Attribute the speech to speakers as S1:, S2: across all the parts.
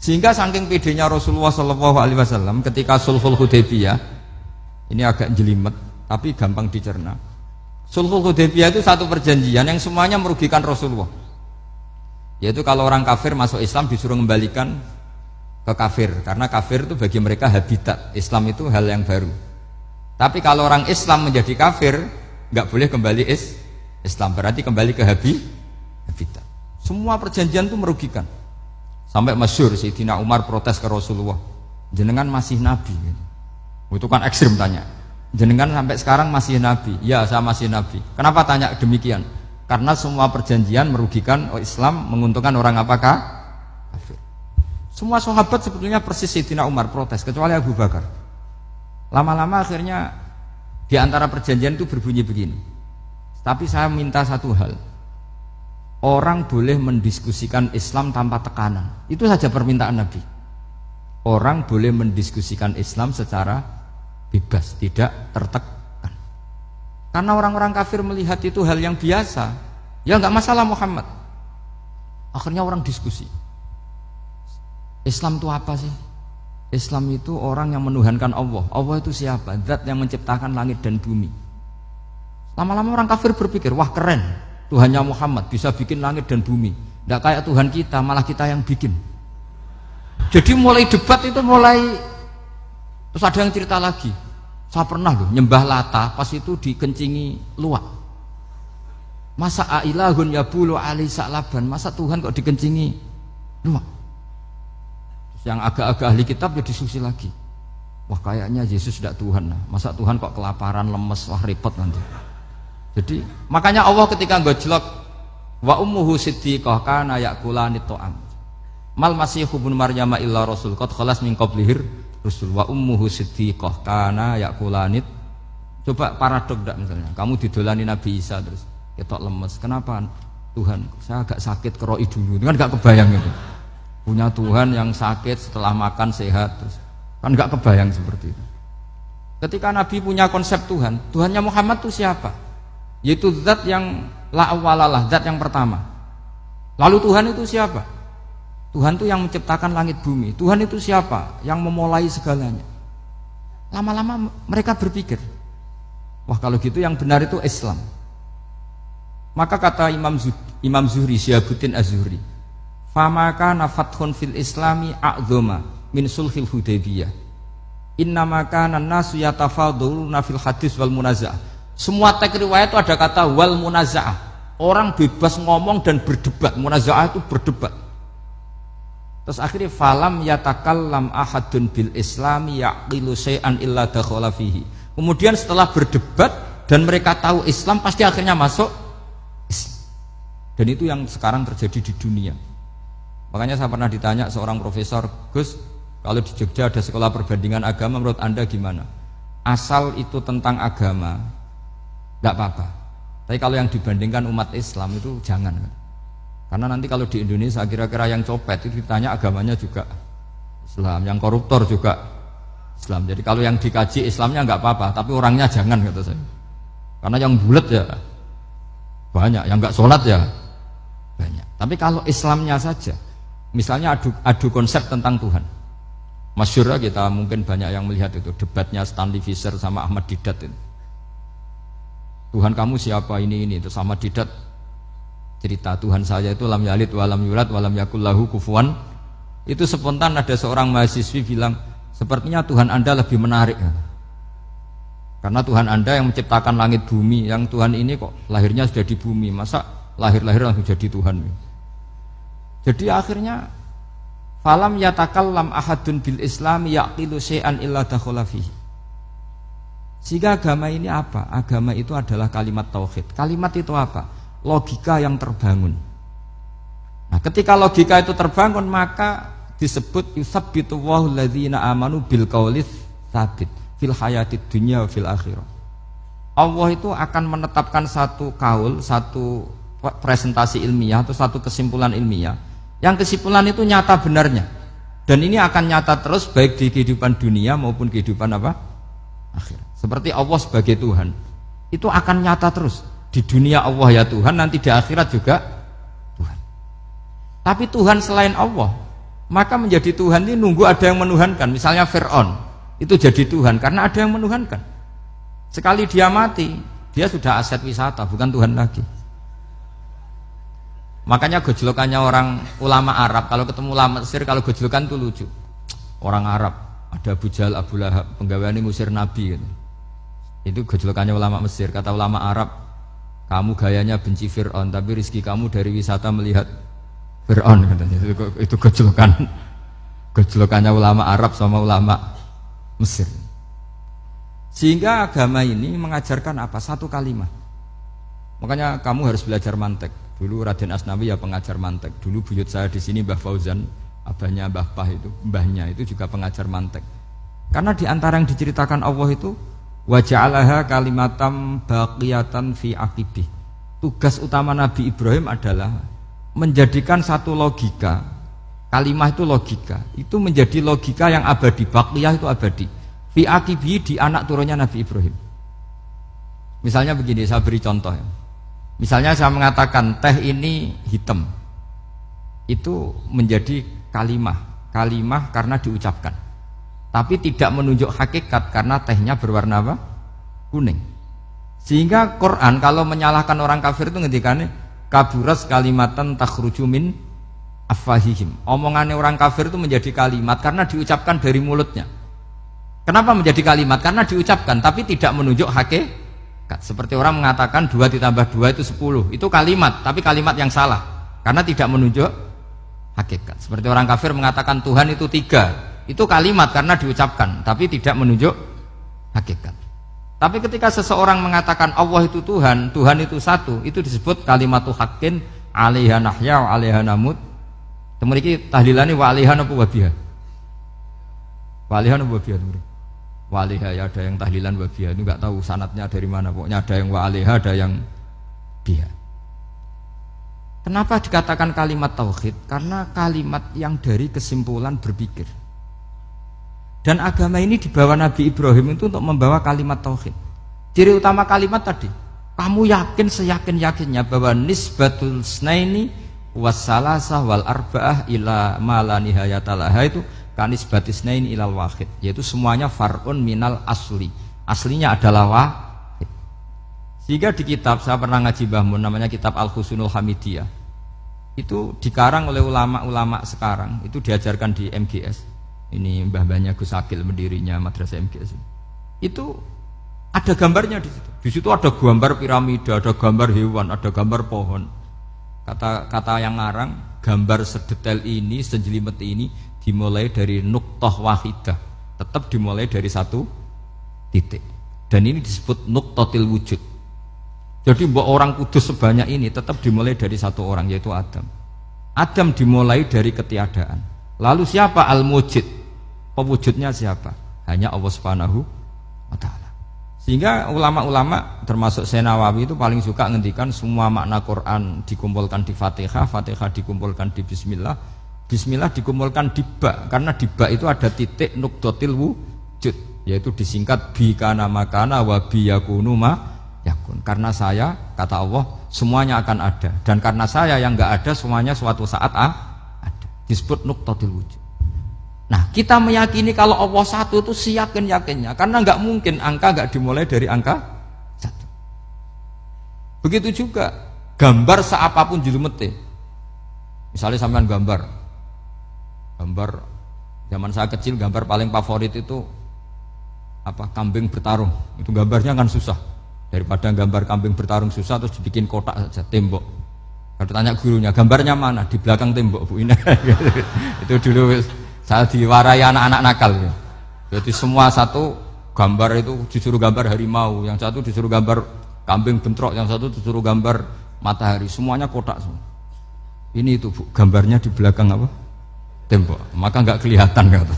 S1: Sehingga saking pedenya Rasulullah SAW ketika Sulhul Hudaybiyah, ini agak jelimet tapi gampang dicerna. Sulhul Hudaybiyah itu satu perjanjian yang semuanya merugikan Rasulullah. Yaitu kalau orang kafir masuk Islam disuruh kembalikan ke kafir, karena kafir itu bagi mereka habitat, Islam itu hal yang baru. Tapi kalau orang Islam menjadi kafir, nggak boleh kembali Islam, berarti kembali ke habitat. Semua perjanjian itu merugikan. Sampai masyhur Sayyidina Umar protes ke Rasulullah, jenengan masih nabi. Itu kan ekstrim tanya. Jenengan sampai sekarang masih nabi? Ya, saya masih nabi. Kenapa tanya demikian? Karena semua perjanjian merugikan Islam, menguntungkan orang apakah? Kafir. Semua sahabat sebetulnya persis Sayyidina Umar protes, kecuali Abu Bakar. Lama-lama akhirnya di antara perjanjian itu berbunyi begini. Tapi saya minta satu hal. Orang boleh mendiskusikan Islam tanpa tekanan. Itu saja permintaan Nabi. Orang boleh mendiskusikan Islam secara bebas, tidak tertekan. Karena orang-orang kafir melihat itu hal yang biasa. Ya nggak masalah Muhammad. Akhirnya orang diskusi. Islam itu apa sih? Islam itu orang yang menuhankan Allah. Allah itu siapa? Zat yang menciptakan langit dan bumi. Lama-lama orang kafir berpikir, wah keren, Tuhannya Muhammad bisa bikin langit dan bumi. Tidak kayak Tuhan kita, malah kita yang bikin. Jadi mulai debat itu terus ada yang cerita lagi. Saya pernah loh nyembah Lata, pas itu dikencingi luwak. Masa ailahun yabulu ali sa'laban, masa Tuhan kok dikencingi luwak? Terus yang agak-agak ahli kitab ya diskusi lagi. Wah kayaknya Yesus tidak Tuhan. Masa Tuhan kok kelaparan, lemes, wah repot nanti. Jadi makanya Allah ketika gojlok wa ummuhu siddiqah kana yakulani ta'am. Mal masihu ibnu Maryam illa rasul qad khalas min qablihir rusul wa ummuhu siddiqah kana yakulanit. Coba paradok enggak misalnya kamu didolani Nabi Isa terus ketok lemes. Kenapa? Tuhan, saya agak sakit keroi dulu. Kan enggak kebayang itu. Punya Tuhan yang sakit setelah makan sehat terus. Kan enggak kebayang seperti itu. Ketika Nabi punya konsep Tuhan, Tuhannya Muhammad itu siapa? Yaitu zat yang la awalalah, zat yang pertama. Lalu Tuhan itu siapa? Tuhan itu yang menciptakan langit bumi. Tuhan itu siapa? Yang memulai segalanya. Lama-lama mereka berpikir, wah kalau gitu yang benar itu Islam. Maka kata Imam Zuhri, Syihabuddin Az-Zuhri, famaka nafathun fil islami a'zoma min sulhil Hudaybiyah. Innama kana an-nasu yatafadhaluna fil hadis wal munaza'ah. Semua teks riwayat itu ada kata wal munaza'ah. Orang bebas ngomong dan berdebat. Munaza'ah itu berdebat. Terus akhirnya falam yatakallam ahadun bil islami yaqilu syai'an illa dakhala fihi. Kemudian setelah berdebat dan mereka tahu Islam, pasti akhirnya masuk Islam. Dan itu yang sekarang terjadi di dunia. Makanya saya pernah ditanya seorang profesor, Gus, kalau di Jogja ada sekolah perbandingan agama, menurut Anda gimana? Asal itu tentang agama tidak apa-apa, tapi kalau yang dibandingkan umat Islam itu jangan. Karena nanti kalau di Indonesia kira-kira yang copet itu ditanya agamanya juga Islam, yang koruptor juga Islam. Jadi kalau yang dikaji Islamnya nggak apa-apa, tapi orangnya jangan, kata saya. Karena yang bulat ya banyak, yang nggak sholat ya banyak. Tapi kalau Islamnya saja, misalnya adu konsep tentang Tuhan. Masyhur kita mungkin banyak yang melihat itu debatnya Stanley Fischer sama Ahmad Didat itu. Tuhan kamu siapa ini itu sama Didat cerita Tuhan saya itu lam yalid walam yulad walam yakul lahu kufuwan. Itu spontan ada seorang mahasiswi bilang, sepertinya Tuhan Anda lebih menarik. Karena Tuhan Anda yang menciptakan langit bumi, yang Tuhan ini kok lahirnya sudah di bumi, masa lahir-lahir langsung jadi Tuhan. Jadi akhirnya falam yatakallam ahadun bil islami yaqilu syai'an illa dakhala fihi. Sehingga agama ini apa? Agama itu adalah kalimat tauhid. Kalimat itu apa? Logika yang terbangun. Nah, ketika logika itu terbangun, maka disebut yusabbitu Allahu alladzina amanu bil qaulis tsabit fil hayatid dunya wa fil akhirah. Allah itu akan menetapkan satu kaul, satu presentasi ilmiah atau satu kesimpulan ilmiah. Yang kesimpulan itu nyata benarnya. Dan ini akan nyata terus baik di kehidupan dunia maupun kehidupan apa? Akhirat. Seperti Allah sebagai Tuhan itu akan nyata terus di dunia. Allah ya Tuhan, nanti di akhirat juga Tuhan. Tapi Tuhan selain Allah Maka menjadi Tuhan ini nunggu ada yang menuhankan. Misalnya Fir'aun itu jadi Tuhan karena ada yang menuhankan. Sekali dia mati, dia sudah aset wisata, bukan Tuhan lagi. Makanya gojlokannya orang ulama Arab, kalau ketemu ulama Mesir, kalau gojlokan itu lucu. Orang Arab, ada Abu Jahal, Abu Lahab, penggaweane ngusir Nabi gitu. Itu gojlokannya ulama Mesir. Kata ulama Arab, kamu gayanya benci Fir'aun, tapi rizki kamu dari wisata melihat Fir'aun katanya. Itu gojlokannya ulama Arab sama ulama Mesir. Sehingga agama ini mengajarkan apa? Satu kalimat. Makanya kamu harus belajar mantek. Dulu Raden Asnawi ya pengajar mantek. Dulu buyut saya di sini Mbah Fauzan, abahnya Mbah Pah itu, mbahnya itu juga pengajar mantek. Karena di antara yang diceritakan Allah itu wa ja'alaha kalimatam baqiyatan fi aqibih. Tugas utama Nabi Ibrahim adalah menjadikan satu logika. Kalimah itu logika. Itu menjadi logika yang abadi. Baqiyah itu abadi. Fi aqibih, di anak turunnya Nabi Ibrahim. Misalnya begini, saya beri contoh ya. Misalnya saya mengatakan teh ini hitam, itu menjadi kalimah karena diucapkan, tapi tidak menunjuk hakikat karena tehnya berwarna apa? Kuning. Sehingga Quran kalau menyalahkan orang kafir itu ngendikannya kaburas kalimatan takhruju min afwahihim. Omongannya orang kafir itu menjadi kalimat karena diucapkan dari mulutnya. Kenapa menjadi kalimat? Karena diucapkan tapi tidak menunjuk hakikat. Seperti orang mengatakan 2 ditambah 2 itu 10. Itu kalimat, tapi kalimat yang salah karena tidak menunjuk hakikat. Seperti orang kafir mengatakan Tuhan itu 3. Itu kalimat karena diucapkan, tapi tidak menunjuk hakikat. Tapi ketika seseorang mengatakan Allah itu Tuhan, Tuhan itu satu, itu disebut kalimatu haqqin 'alaiha nahya wa 'alaiha namut. Temriki tahlilane wa 'alaiha napa wa biha. Wa 'alaiha napa wa biha. Waliha ya, ada yang tahlilan wabiyah, itu nggak tahu sanatnya dari mana, pokoknya ada yang waliha, ada yang biha. Kenapa dikatakan kalimat tauhid? Karena kalimat yang dari kesimpulan berpikir. Dan agama ini dibawa Nabi Ibrahim itu untuk membawa kalimat tauhid. Ciri utama kalimat tadi, kamu yakin seyakin-yakinnya bahwa nisbatul snaini wassalasah wal arba'ah ila ma la nihayatalaha itu kanis batisnain ilal wahid, yaitu semuanya far'un minal asli, aslinya adalah wahid. Sehingga di kitab, saya pernah ngaji Mbah Mun, namanya kitab Al-Husunul Hamidiyah, itu dikarang oleh ulama-ulama sekarang, itu diajarkan di MGS. Ini mbah-mbahnya Gus Akil, pendirinya madrasah MGS. Itu ada gambarnya di situ. Di situ ada gambar piramida, ada gambar hewan, ada gambar pohon. Kata yang ngarang, gambar sedetail ini, sejelimet ini dimulai dari nuktah wahidah, tetap dimulai dari satu titik, dan ini disebut nuktatil wujud. Jadi mbok orang kudus sebanyak ini tetap dimulai dari satu orang, yaitu Adam. Adam dimulai dari ketiadaan. Lalu siapa al-mujid? Pewujudnya siapa? Hanya Allah Subhanahu wa ta'ala. Sehingga ulama-ulama termasuk Syekh Nawawi itu paling suka ngendikan semua makna Quran dikumpulkan di Fatihah, Fatihah dikumpulkan di Bismillah, Bismillah dikumpulkan di ba, karena di ba itu ada titik nukdotil wujud, yaitu disingkat bi kana makana wa bi yakunu ma yakun. Karena saya, kata Allah, semuanya akan ada, dan karena saya yang enggak ada, semuanya suatu saat ada. Disebut nukdotil wujud. Nah, kita meyakini kalau Allah satu itu seyakin-yakinnya, karena enggak mungkin angka enggak dimulai dari angka satu. Begitu juga gambar seapapun jilumete. Misalnya sampean gambar zaman saya kecil, gambar paling favorit itu apa? Kambing bertarung. Itu gambarnya kan susah. Daripada gambar kambing bertarung susah terus dibikin kotak saja, tembok. Kalau tanya gurunya, gambarnya mana? Di belakang tembok, Bu. Ini itu dulu saya diwarai anak-anak nakal. Jadi semua satu gambar itu disuruh gambar harimau, yang satu disuruh gambar kambing bentrok, yang satu disuruh gambar matahari, semuanya kotak semua. Ini itu, Bu, gambarnya di belakang apa? Tembok, maka nggak kelihatan kata.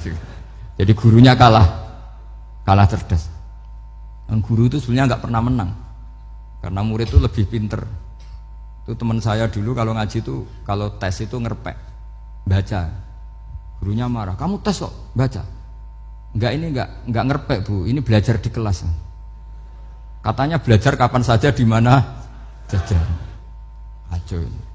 S1: Jadi gurunya kalah cerdas. Dan guru itu sebenarnya nggak pernah menang, karena murid itu lebih pinter. Itu teman saya dulu kalau ngaji itu, kalau tes itu ngerpek, baca. Gurunya marah, kamu tes kok baca? Enggak ngerpek, Bu, ini belajar di kelas. Katanya belajar kapan saja di mana saja. Acuh.